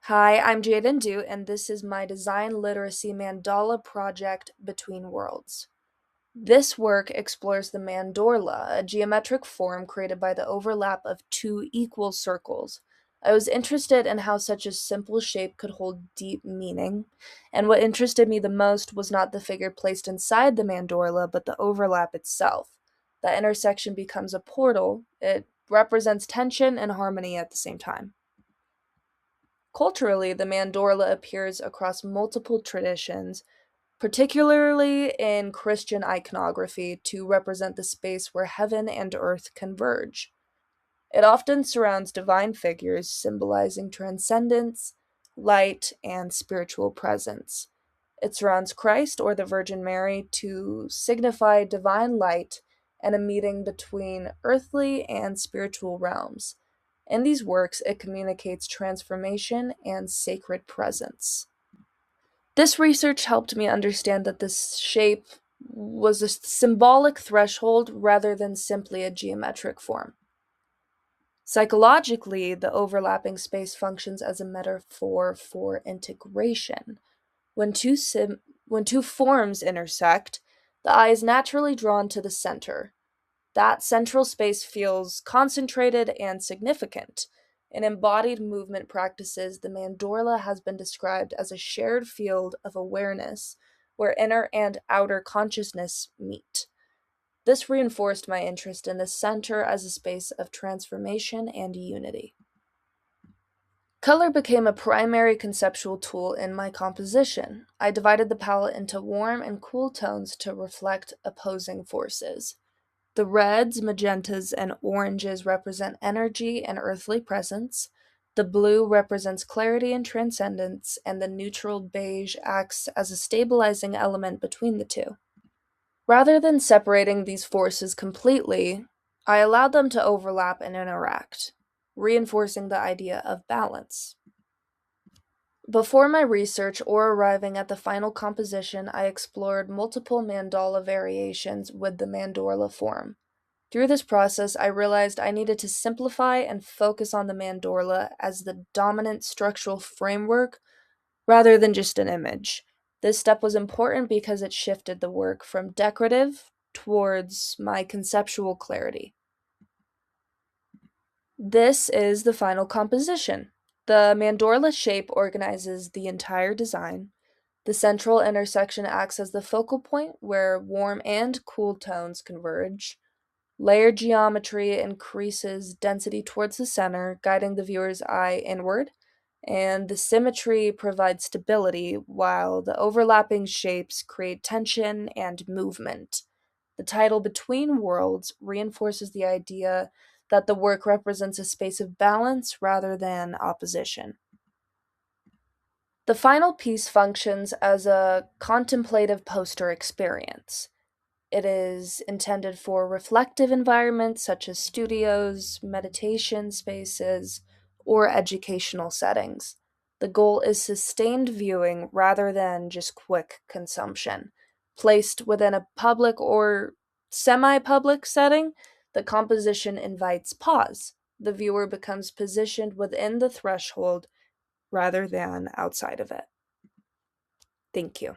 Hi, I'm Jaden Du, and this is my design literacy mandala project Between Worlds. This work explores the mandorla, a geometric form created by the overlap of two equal circles. I was interested in how such a simple shape could hold deep meaning, and what interested me the most was not the figure placed inside the mandorla, but the overlap itself. The intersection becomes a portal, it represents tension and harmony at the same time. Culturally, the mandorla appears across multiple traditions, particularly in Christian iconography, to represent the space where heaven and earth converge. It often surrounds divine figures, symbolizing transcendence, light, and spiritual presence. It surrounds Christ or the Virgin Mary to signify divine light and a meeting between earthly and spiritual realms. In these works, it communicates transformation and sacred presence. This research helped me understand that this shape was a symbolic threshold rather than simply a geometric form. Psychologically, the overlapping space functions as a metaphor for integration. When when two forms intersect, the eye is naturally drawn to the center. That central space feels concentrated and significant. In embodied movement practices, the mandorla has been described as a shared field of awareness where inner and outer consciousness meet. This reinforced my interest in the center as a space of transformation and unity. Color became a primary conceptual tool in my composition. I divided the palette into warm and cool tones to reflect opposing forces. The reds, magentas, and oranges represent energy and earthly presence. The blue represents clarity and transcendence, and the neutral beige acts as a stabilizing element between the two. Rather than separating these forces completely, I allowed them to overlap and interact, reinforcing the idea of balance. Before my research or arriving at the final composition, I explored multiple mandala variations with the mandorla form. Through this process, I realized I needed to simplify and focus on the mandorla as the dominant structural framework rather than just an image. This step was important because it shifted the work from decorative towards my conceptual clarity. This is the final composition. The mandorla shape organizes the entire design. The central intersection acts as the focal point where warm and cool tones converge. Layered geometry increases density towards the center, guiding the viewer's eye inward, and the symmetry provides stability, while the overlapping shapes create tension and movement. The title Between Worlds reinforces the idea that the work represents a space of balance rather than opposition. The final piece functions as a contemplative poster experience. It is intended for reflective environments such as studios, meditation spaces, or educational settings. The goal is sustained viewing rather than just quick consumption. Placed within a public or semi public setting, the composition invites pause. The viewer becomes positioned within the threshold rather than outside of it. Thank you.